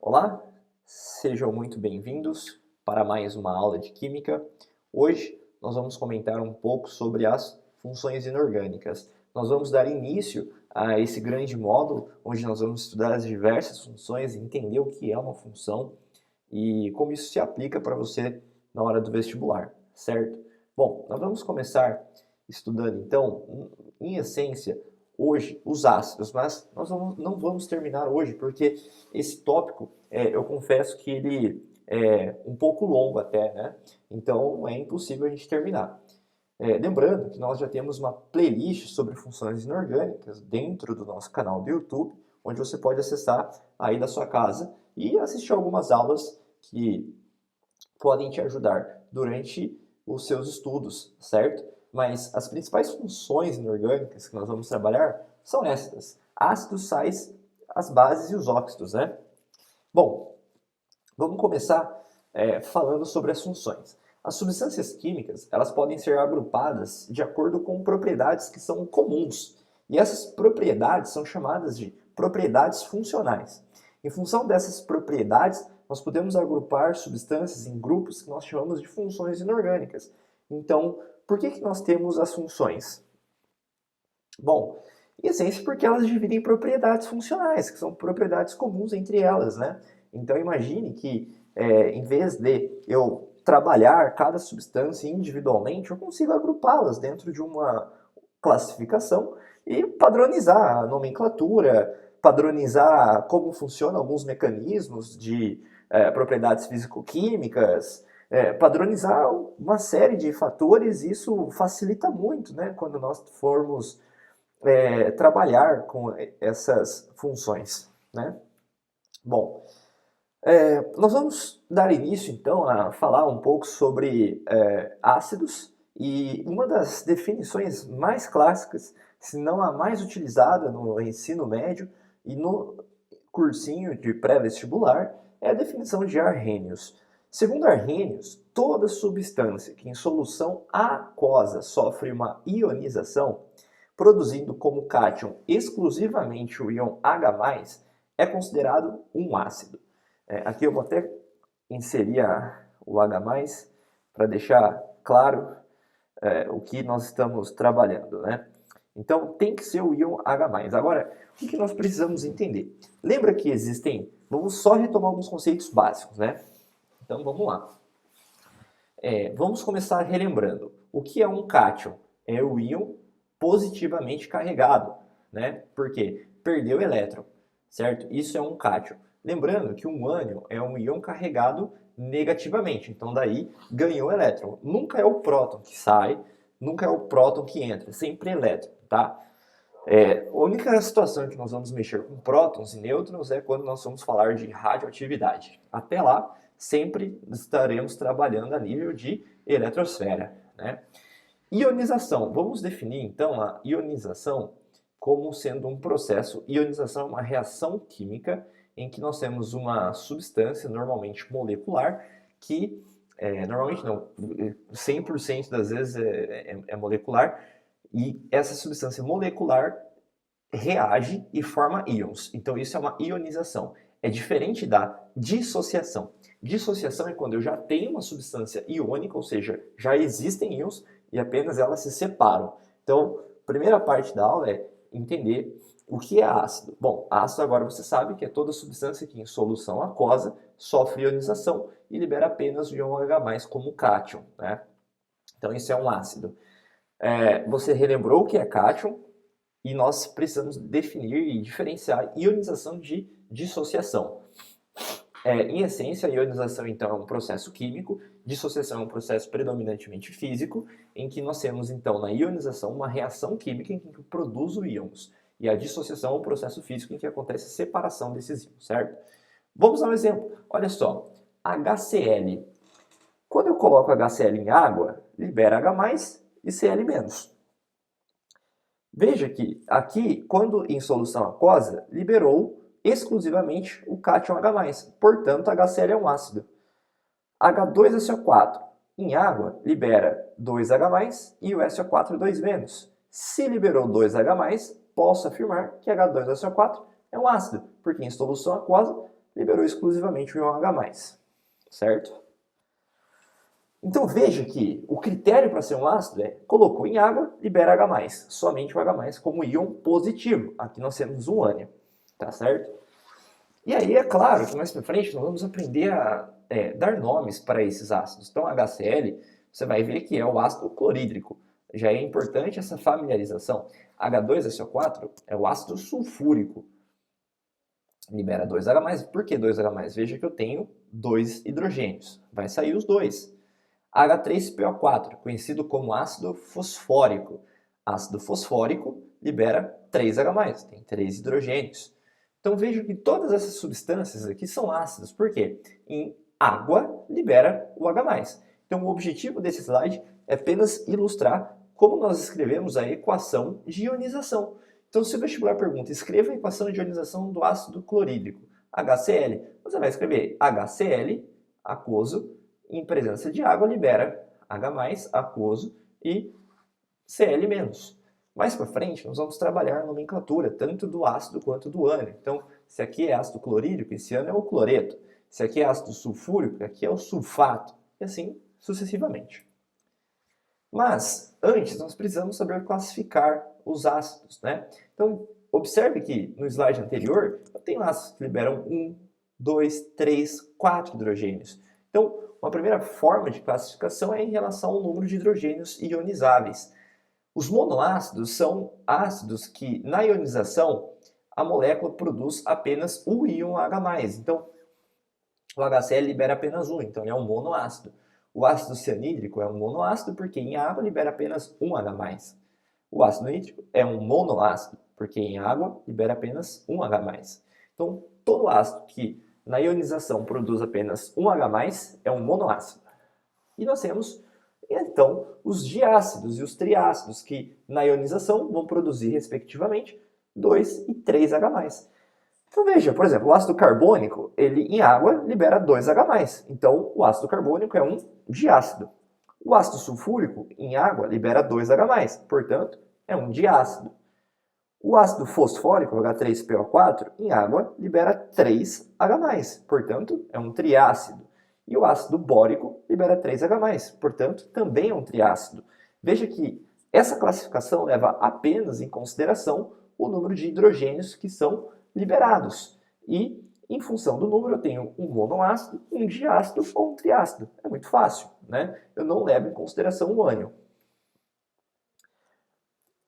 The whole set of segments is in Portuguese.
Olá, sejam muito bem-vindos para mais uma aula de Química. Hoje nós vamos comentar um pouco sobre as funções inorgânicas. Nós vamos dar início a esse grande módulo, onde nós vamos estudar as diversas funções, entender o que é uma função e como isso se aplica para você na hora do vestibular, certo? Bom, nós vamos começar estudando então, em essência, hoje os ácidos, mas nós não vamos terminar hoje porque esse tópico, eu confesso que ele é um pouco longo até, né? Então é impossível a gente terminar. Lembrando que nós já temos uma playlist sobre funções inorgânicas dentro do nosso canal do YouTube, onde você pode acessar aí da sua casa e assistir algumas aulas que podem te ajudar durante os seus estudos, certo? Mas as principais funções inorgânicas que nós vamos trabalhar são essas: ácidos, sais, as bases e os óxidos, né? Bom, vamos começar falando sobre as funções. As substâncias químicas, elas podem ser agrupadas de acordo com propriedades que são comuns. E essas propriedades são chamadas de propriedades funcionais. Em função dessas propriedades, nós podemos agrupar substâncias em grupos que nós chamamos de funções inorgânicas. Então, por que nós temos as funções? Bom, em essência porque elas dividem propriedades funcionais, que são propriedades comuns entre elas, né? Então imagine que em vez de eu trabalhar cada substância individualmente, eu consigo agrupá-las dentro de uma classificação e padronizar a nomenclatura, padronizar como funcionam alguns mecanismos de propriedades físico-químicas, padronizar uma série de fatores. Isso facilita muito, né, quando nós formos trabalhar com essas funções, né? Bom, nós vamos dar início então a falar um pouco sobre ácidos, e uma das definições mais clássicas, se não a mais utilizada no ensino médio e no cursinho de pré-vestibular, é a definição de Arrhenius. Segundo Arrhenius, toda substância que em solução aquosa sofre uma ionização, produzindo como cátion exclusivamente o íon H+, é considerado um ácido. Aqui eu vou até inserir o H+, para deixar claro o que nós estamos trabalhando, né? Então tem que ser o íon H+. Agora, o que nós precisamos entender? Lembra que existem... Vamos só retomar alguns conceitos básicos, né? Então vamos lá. Vamos começar relembrando. O que é um cátion? É o íon positivamente carregado, né? Porque perdeu elétron, certo? Isso é um cátion. Lembrando que um ânion é um íon carregado negativamente, então daí ganhou elétron. Nunca é o próton que sai, nunca é o próton que entra, sempre elétron, tá? A única situação em que nós vamos mexer com prótons e nêutrons é quando nós vamos falar de radioatividade. Até lá, sempre estaremos trabalhando a nível de eletrosfera, né? Ionização. Vamos definir então a ionização como sendo um processo. Ionização é uma reação química em que nós temos uma substância, normalmente molecular, que, normalmente não, 100% das vezes é molecular, e essa substância molecular reage e forma íons. Então isso é uma ionização. É diferente da dissociação. Dissociação é quando eu já tenho uma substância iônica, ou seja, já existem íons e apenas elas se separam. Então, a primeira parte da aula é entender o que é ácido. Bom, ácido agora você sabe que é toda substância que em solução aquosa sofre ionização e libera apenas o íon H+, como cátion, né? Então isso é um ácido. Você relembrou o que é cátion e nós precisamos definir e diferenciar ionização de dissociação. Em essência, a ionização então é um processo químico, dissociação é um processo predominantemente físico, em que nós temos então na ionização uma reação química em que produz íons, e a dissociação é um processo físico em que acontece a separação desses íons, certo? Vamos dar um exemplo. Olha só, HCl. Quando eu coloco HCl em água, libera H+, e Cl-. Veja que aqui, quando em solução aquosa, liberou exclusivamente o cátion H+, portanto HCl é um ácido. H2SO4 em água libera 2H+, e o SO4 2-. Se liberou 2H+, posso afirmar que H2SO4 é um ácido, porque em solução aquosa liberou exclusivamente o íon H+, certo? Então veja que o critério para ser um ácido é colocou em água, libera H+, somente o H+, como íon positivo. Aqui nós temos um ânion, tá certo? E aí é claro que mais para frente nós vamos aprender a dar nomes para esses ácidos. Então HCl, você vai ver que é o ácido clorídrico. Já é importante essa familiarização. H2SO4 é o ácido sulfúrico. Libera 2H+. Por que 2H+? Veja que eu tenho 2 hidrogênios. Vai sair os 2. H3PO4, conhecido como ácido fosfórico. Ácido fosfórico libera 3H+, tem 3 hidrogênios. Então veja que todas essas substâncias aqui são ácidos. Por quê? Em água libera o H+. Então o objetivo desse slide é apenas ilustrar como nós escrevemos a equação de ionização. Então se o vestibular pergunta, escreva a equação de ionização do ácido clorídrico, HCl. Você vai escrever HCl, aquoso, em presença de água, libera H+, aquoso, e Cl-. Mais para frente, nós vamos trabalhar a nomenclatura, tanto do ácido quanto do ânion. Então, se aqui é ácido clorídrico, esse ânion é o cloreto. Se aqui é ácido sulfúrico, aqui é o sulfato. E assim sucessivamente. Mas, antes, nós precisamos saber classificar os ácidos, né? Então, observe que no slide anterior, eu tenho ácidos que liberam 1, 2, 3, 4 hidrogênios. Então, uma primeira forma de classificação é em relação ao número de hidrogênios ionizáveis. Os monoácidos são ácidos que, na ionização, a molécula produz apenas o íon H+. Então, o HCl libera apenas um, então ele é um monoácido. O ácido cianídrico é um monoácido porque em água libera apenas um H+. O ácido nítrico é um monoácido porque em água libera apenas um H+. Então, todo ácido que na ionização produz apenas um H+, é um monoácido. E nós temos, então, os diácidos e os triácidos, que na ionização vão produzir, respectivamente, 2 e 3 H+. Então veja, por exemplo, o ácido carbônico, ele em água libera 2 H+. Então, o ácido carbônico é um diácido. O ácido sulfúrico, em água, libera 2 H+. Portanto, é um diácido. O ácido fosfórico, H3PO4, em água, libera 3H+, portanto, é um triácido. E o ácido bórico libera 3H+, portanto, também é um triácido. Veja que essa classificação leva apenas em consideração o número de hidrogênios que são liberados. E, em função do número, eu tenho um monoácido, um diácido ou um triácido. É muito fácil, né? Eu não levo em consideração o ânion.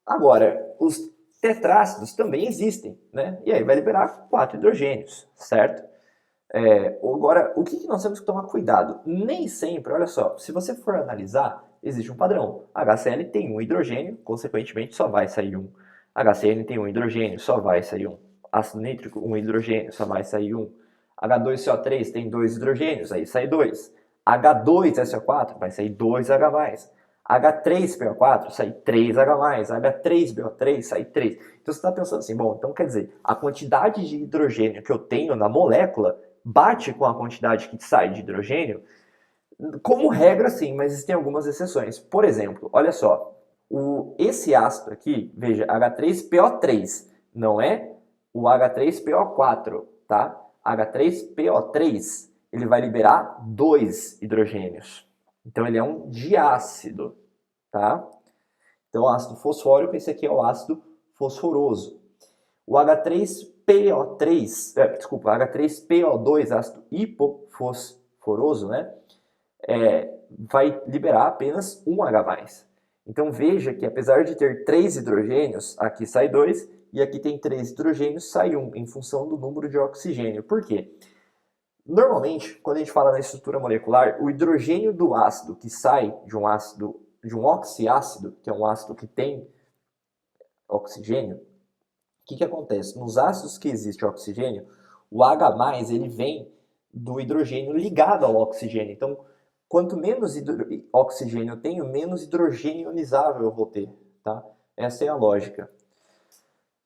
Agora, os tetrácidos também existem, né? E aí vai liberar 4 hidrogênios, certo? Agora, o que nós temos que tomar cuidado? Nem sempre, olha só, se você for analisar, existe um padrão. HCl tem um hidrogênio, consequentemente só vai sair um. HCl tem um hidrogênio, só vai sair um. Ácido nítrico, um hidrogênio, só vai sair um. H2CO3 tem 2 hidrogênios, aí sai 2. H2SO4 vai sair 2H+. H3PO4 sai 3H+, H3BO3 sai 3. Então você está pensando assim, bom, então quer dizer, a quantidade de hidrogênio que eu tenho na molécula bate com a quantidade que sai de hidrogênio? Como regra, sim, mas existem algumas exceções. Por exemplo, olha só, esse ácido aqui, veja, H3PO3, não é o H3PO4, tá? H3PO3, ele vai liberar 2 hidrogênios. Então ele é um diácido, tá? Então o ácido fosfórico, esse aqui é o ácido fosforoso. O H3PO3, H3PO2, ácido hipofosforoso, né? Vai liberar apenas um H+. Então veja que apesar de ter 3 hidrogênios, aqui sai 2 e aqui tem 3 hidrogênios, sai 1, em função do número de oxigênio. Por quê? Normalmente, quando a gente fala na estrutura molecular, o hidrogênio do ácido que sai de um ácido, de um oxiácido, que é um ácido que tem oxigênio, o que acontece? Nos ácidos que existe oxigênio, o H+, ele vem do hidrogênio ligado ao oxigênio. Então, quanto menos oxigênio eu tenho, menos hidrogênio ionizável eu vou ter, tá? Essa é a lógica.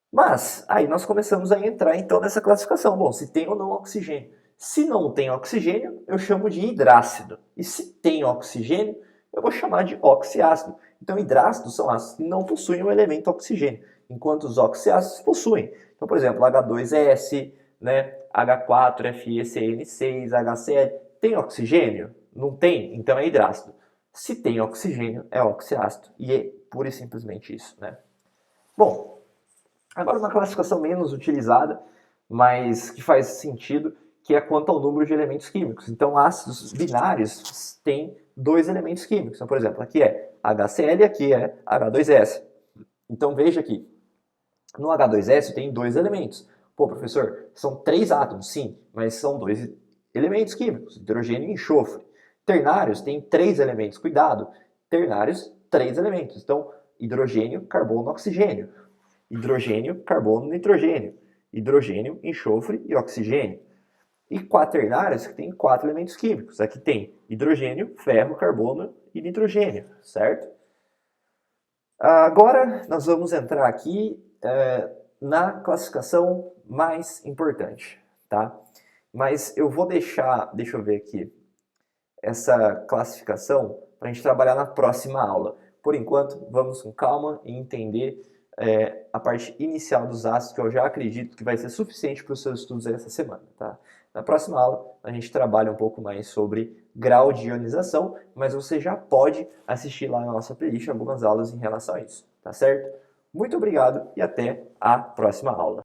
Mas, aí nós começamos a entrar então nessa classificação. Bom, se tem ou não oxigênio. Se não tem oxigênio, eu chamo de hidrácido. E se tem oxigênio, eu vou chamar de oxiácido. Então, hidrácidos são ácidos que não possuem o elemento oxigênio, enquanto os oxiácidos possuem. Então, por exemplo, H2S, né, H4FeCN6, HCl. Tem oxigênio? Não tem? Então é hidrácido. Se tem oxigênio, é oxiácido. E é pura e simplesmente isso, né? Bom, agora uma classificação menos utilizada, mas que faz sentido, que é quanto ao número de elementos químicos. Então, ácidos binários têm 2 elementos químicos. Então, por exemplo, aqui é HCl e aqui é H2S. Então, veja aqui, no H2S tem 2 elementos. Pô, professor, são 3 átomos, sim, mas são 2 elementos químicos, hidrogênio e enxofre. Ternários tem 3 elementos, cuidado, ternários, 3 elementos. Então, hidrogênio, carbono, oxigênio. Hidrogênio, carbono, nitrogênio. Hidrogênio, enxofre e oxigênio. E quaternários que tem 4 elementos químicos. Aqui tem hidrogênio, ferro, carbono e nitrogênio, certo? Agora nós vamos entrar aqui na classificação mais importante, tá? Mas eu vou deixa eu ver aqui, essa classificação para a gente trabalhar na próxima aula. Por enquanto, vamos com calma e entender a parte inicial dos ácidos, que eu já acredito que vai ser suficiente para os seus estudos essa semana, tá? Na próxima aula, a gente trabalha um pouco mais sobre grau de ionização, mas você já pode assistir lá na nossa playlist algumas aulas em relação a isso, tá certo? Muito obrigado e até a próxima aula.